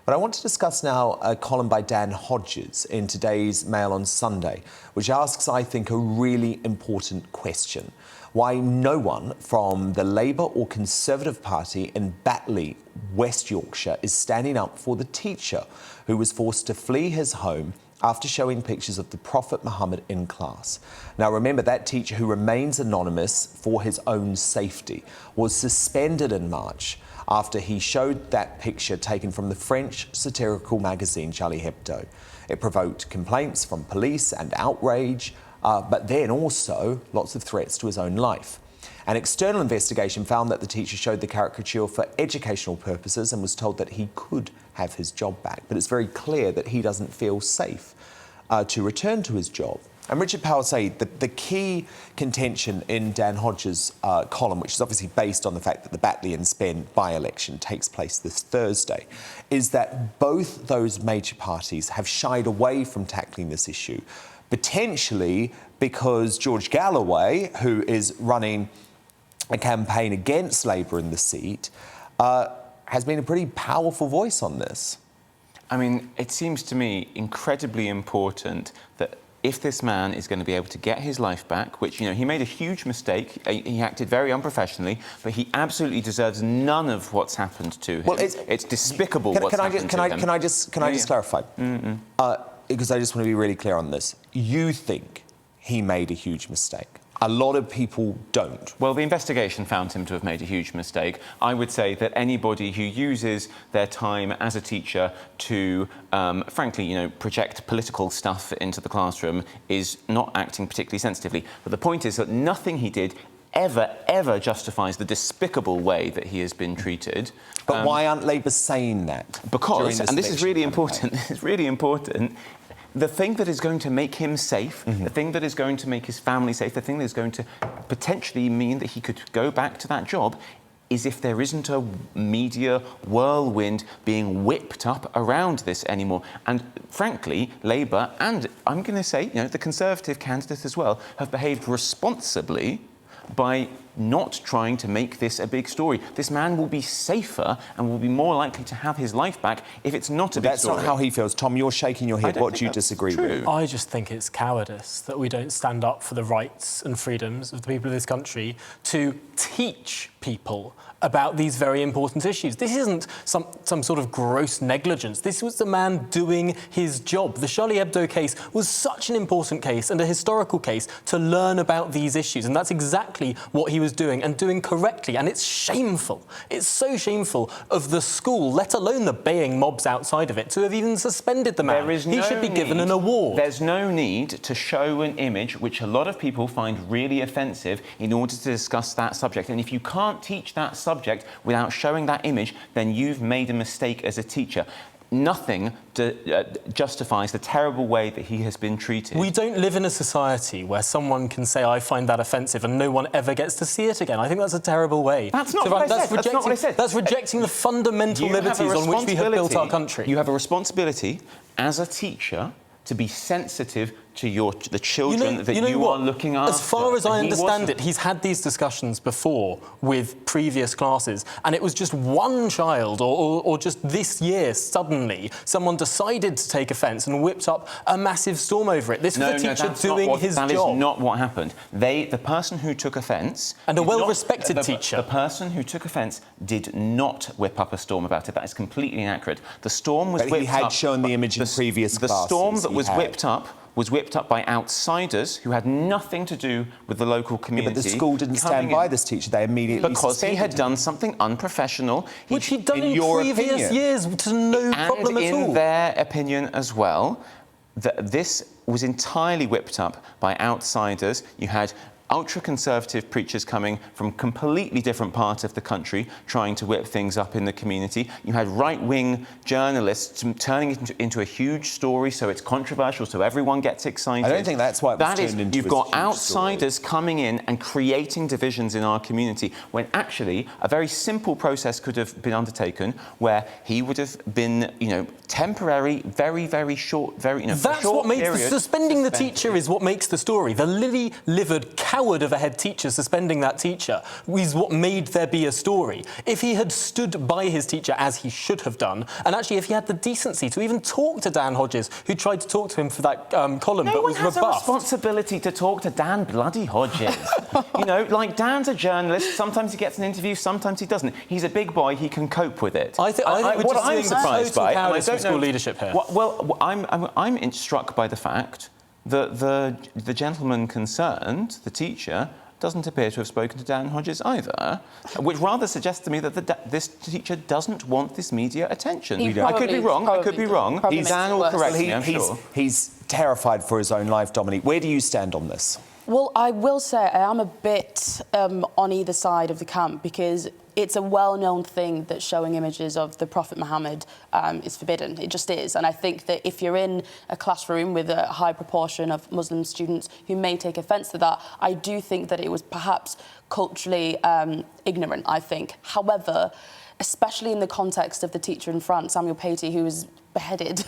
But I want to discuss now a column by Dan Hodges in today's Mail on Sunday, which asks, I think, a really important question. Why no one from the Labour or Conservative Party in Batley, West Yorkshire, is standing up for the teacher who was forced to flee his home after showing pictures of the Prophet Muhammad in class. Now remember, that teacher, who remains anonymous for his own safety, was suspended in March after he showed that picture taken from the French satirical magazine Charlie Hebdo. It provoked complaints from police and outrage, but then also lots of threats to his own life. An external investigation found that the teacher showed the caricature for educational purposes and was told that he could have his job back. But it's very clear that he doesn't feel safe to return to his job. And Richard Powell Sayeed, the key contention in Dan Hodges' column, which is obviously based on the fact that the Batley and Spen by-election takes place this Thursday, is that both those major parties have shied away from tackling this issue, potentially because George Galloway, who is running a campaign against Labour in the seat, has been a pretty powerful voice on this. I mean, it seems to me incredibly important that if this man is going to be able to get his life back, which, he made a huge mistake, he acted very unprofessionally, but he absolutely deserves none of what's happened to him. Well, it's despicable what's happened to him. Can I just clarify? Because I just want to be really clear on this. You think he made a huge mistake? A lot of people don't. Well, the investigation found him to have made a huge mistake. I would say that anybody who uses their time as a teacher to, frankly, project political stuff into the classroom is not acting particularly sensitively. But the point is that nothing he did ever justifies the despicable way that he has been treated. But why aren't Labour saying that? Because, and this is really important, the thing that is going to make him safe, the thing that is going to make his family safe, the thing that is going to potentially mean that he could go back to that job is if there isn't a media whirlwind being whipped up around this anymore. And frankly, Labour, and I'm going to say, the Conservative candidate as well, have behaved responsibly by not trying to make this a big story. This man will be safer and will be more likely to have his life back if it's not a big story. That's not how he feels. Tom, you're shaking your head. What do you disagree with? I just think it's cowardice that we don't stand up for the rights and freedoms of the people of this country to teach people about these very important issues. This isn't some sort of gross negligence. This was the man doing his job. The Charlie Hebdo case was such an important case and a historical case to learn about these issues, and that's exactly what he was doing, and doing correctly. And it's shameful. It's so shameful of the school, let alone the baying mobs outside of it, to have even suspended the man. He should be given an award. There's no need to show an image which a lot of people find really offensive in order to discuss that subject. And if you can't teach that subject without showing that image, then you've made a mistake as a teacher. Nothing justifies the terrible way that he has been treated. We don't live in a society where someone can say, I find that offensive, and no one ever gets to see it again. I think that's a terrible way. That's not what I said. That's rejecting the fundamental liberties on which we have built our country. You have a responsibility as a teacher to be sensitive to the children that you are looking after. As far as I understand it, he's had these discussions before with previous classes, and it was just one child, or just this year, suddenly, someone decided to take offence and whipped up a massive storm over it. This was a teacher doing his job. That is not what happened. The person who took offence... And a well-respected teacher. The person who took offence did not whip up a storm about it. That is completely inaccurate. The storm was whipped up... He had shown the image in previous classes. The storm that was whipped up by outsiders who had nothing to do with the local community. Yeah, but the school didn't stand by this teacher. They immediately because he had done something unprofessional. Which he'd done in previous years to no problem at all. And in their opinion as well, this was entirely whipped up by outsiders. You had ultra-conservative preachers coming from completely different parts of the country trying to whip things up in the community. You had right-wing journalists turning it into a huge story, so it's controversial, so everyone gets excited. I don't think that's why it was turned into You've got outsiders coming in and creating divisions in our community, when actually a very simple process could have been undertaken where he would have been, temporary, very short, That's what makes suspending the teacher is what makes the story. The lily-livered coward of a head teacher suspending that teacher is what made there be a story. If he had stood by his teacher, as he should have done, and actually if he had the decency to even talk to Dan Hodges, who tried to talk to him for that column but was rebuffed. No one has a responsibility to talk to Dan bloody Hodges. You know, like, Dan's a journalist. Sometimes he gets an interview, sometimes he doesn't. He's a big boy. He can cope with it. I think we're what just I'm seeing surprised total by, and I cowardice from don't know, school leadership here. Well, I'm struck by the fact that the gentleman concerned, the teacher, doesn't appear to have spoken to Dan Hodges either, which rather suggests to me that this teacher doesn't want this media attention. I could be wrong. Dan will correct me, I'm sure. He's terrified for his own life, Dominique. Where do you stand on this? Well, I will say I am a bit on either side of the camp, because it's a well-known thing that showing images of the Prophet Muhammad is forbidden. It just is. And I think that if you're in a classroom with a high proportion of Muslim students who may take offence to that, I do think that it was perhaps culturally ignorant, I think. However, especially in the context of the teacher in France, Samuel Paty, who was beheaded,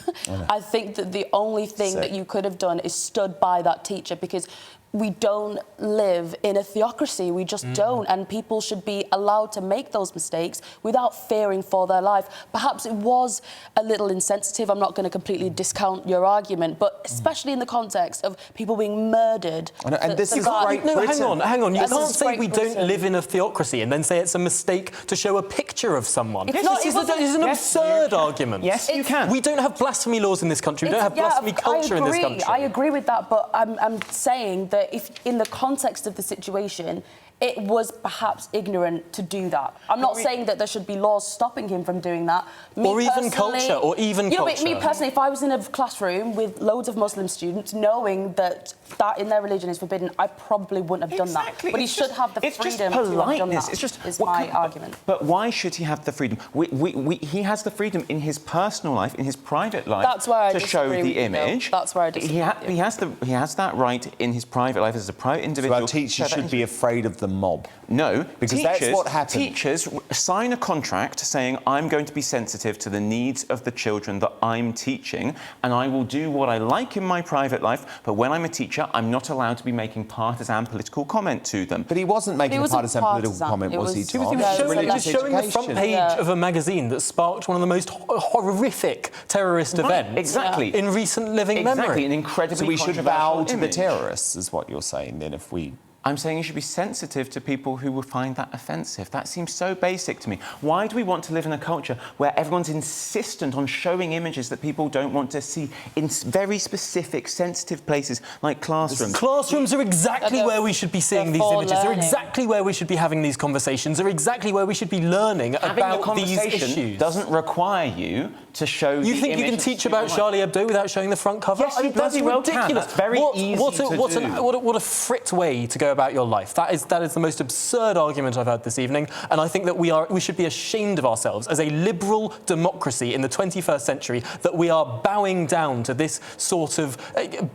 I think that the only thing that you could have done is stood by that teacher, because we don't live in a theocracy. We just don't. And people should be allowed to make those mistakes without fearing for their life. Perhaps it was a little insensitive. I'm not going to completely discount your argument, but especially in the context of people being murdered. And this is Great No, Britain. hang on. You This can't is say Great we don't Britain. live in a theocracy and then say it's a mistake to show a picture of someone. It's not- This it wasn't- is an Yes, absurd argument. Yes, you can. We don't have blasphemy laws in this country. We don't have blasphemy culture in this country. I agree with that, but I'm saying that if in the context of the situation, it was perhaps ignorant to do that. I'm not saying that there should be laws stopping him from doing that. Or even culture. But me personally, if I was in a classroom with loads of Muslim students, knowing that in their religion is forbidden, I probably wouldn't have done that. But he should have the freedom to have done that. Is my argument. But why should he have the freedom? He has the freedom in his personal life, in his private life, That's where I to show disagree the with you, image. though. That's where I disagree with you. He has that right in his private life as a private individual. So our teachers should be afraid of the mob. No, because that's what happens. Teachers sign a contract saying, I'm going to be sensitive to the needs of the children that I'm teaching, and I will do what I like in my private life, but when I'm a teacher, I'm not allowed to be making partisan political comment to them. But he wasn't making a partisan political comment, was he, Tom? He was showing the front page of a magazine that sparked one of the most horrific terrorist events exactly. in recent living memory. Exactly, an incredibly So we should controversial bow to the image. terrorists, is what you're saying, then, if we... I'm saying you should be sensitive to people who will find that offensive. That seems so basic to me. Why do we want to live in a culture where everyone's insistent on showing images that people don't want to see in very specific, sensitive places like classrooms? Classrooms are exactly where we should be seeing these images. They're exactly where we should be having these conversations. They're exactly where we should be learning about these issues. Doesn't require you to show. You think you can teach about Charlie Hebdo without showing the front cover? Yes, you bloody well can. That's very easy to do. What a fritt way to go about your life. That is the most absurd argument I've heard this evening, and I think that we should be ashamed of ourselves as a liberal democracy in the 21st century that we are bowing down to this sort of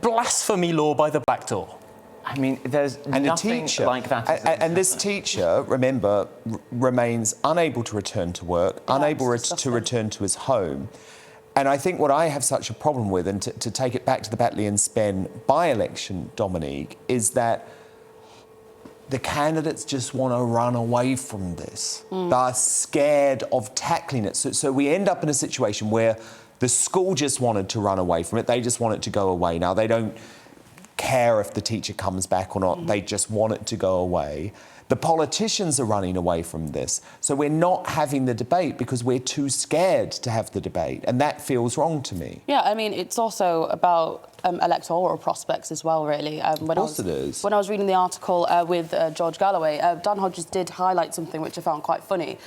blasphemy law by the back door. I mean, there's nothing like that. And this teacher, remember, remains unable to return to work, unable to return to his home. And I think what I have such a problem with, and to take it back to the Batley and Spen by-election, Dominique, is that the candidates just want to run away from this. They're scared of tackling it. So we end up in a situation where the school just wanted to run away from it. They just want it to go away. Now, they don't care if the teacher comes back or not. They just want it to go away. The politicians are running away from this. So we're not having the debate because we're too scared to have the debate. And that feels wrong to me. Yeah, I mean, it's also about electoral prospects as well, really. Of course it is. When I was reading the article with George Galloway, Dan Hodges did highlight something which I found quite funny.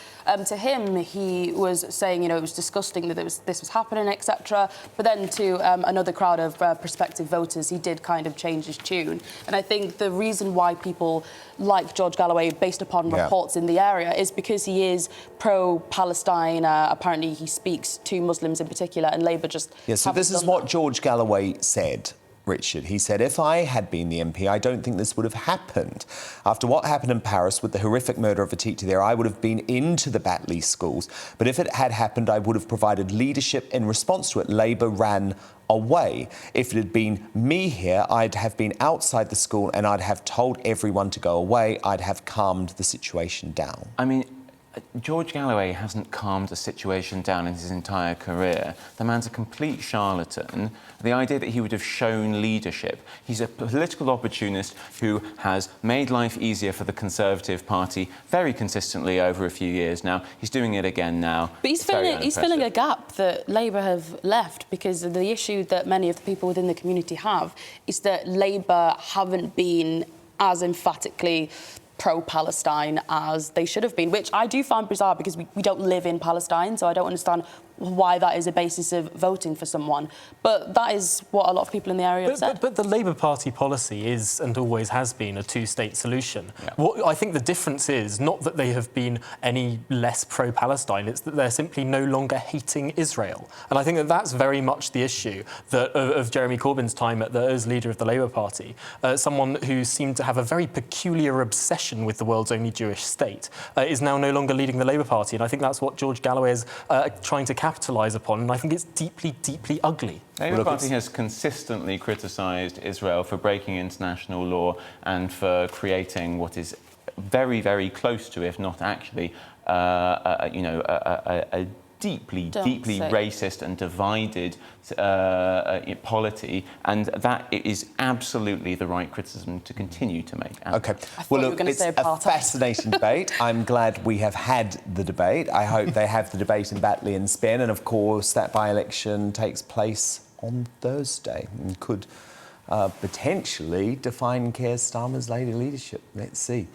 To him, he was saying, it was disgusting that this was happening, etc. But then to another crowd of prospective voters, he did kind of change his tune. And I think the reason why people like George Galloway, based upon reports in the area, is because he is pro-Palestine. Apparently, he speaks to Muslims in particular, and Labour just... Yeah, so this is what George Galloway said, Richard. He said, if I had been the MP, I don't think this would have happened. After what happened in Paris with the horrific murder of a teacher there, I would have been into the Batley schools. But if it had happened, I would have provided leadership in response to it. Labour ran away. If it had been me here, I'd have been outside the school and I'd have told everyone to go away. I'd have calmed the situation down. I mean, George Galloway hasn't calmed a situation down in his entire career. The man's a complete charlatan. The idea that he would have shown leadership. He's a political opportunist who has made life easier for the Conservative Party very consistently over a few years now. He's doing it again now. But he's filling a gap that Labour have left, because the issue that many of the people within the community have is that Labour haven't been as emphatically pro-Palestine as they should have been, which I do find bizarre because we don't live in Palestine, so I don't understand why that is a basis of voting for someone. But that is what a lot of people in the area have said. But the Labour Party policy is, and always has been, a two-state solution. Yeah. What I think the difference is not that they have been any less pro-Palestine, it's that they're simply no longer hating Israel. And I think that that's very much the issue of Jeremy Corbyn's time as leader of the Labour Party. Someone who seemed to have a very peculiar obsession with the world's only Jewish state is now no longer leading the Labour Party. And I think that's what George Galloway is trying to capitalise upon, and I think it's deeply, deeply ugly. The Labour Party has consistently criticised Israel for breaking international law and for creating what is very, very close to, if not actually, a deeply racist and divided polity, and that is absolutely the right criticism to continue to make. OK. Well, look, it's a fascinating debate. I'm glad we have had the debate. I hope they have the debate in Batley and Spen, and of course that by-election takes place on Thursday and could potentially define Keir Starmer's later leadership. Let's see.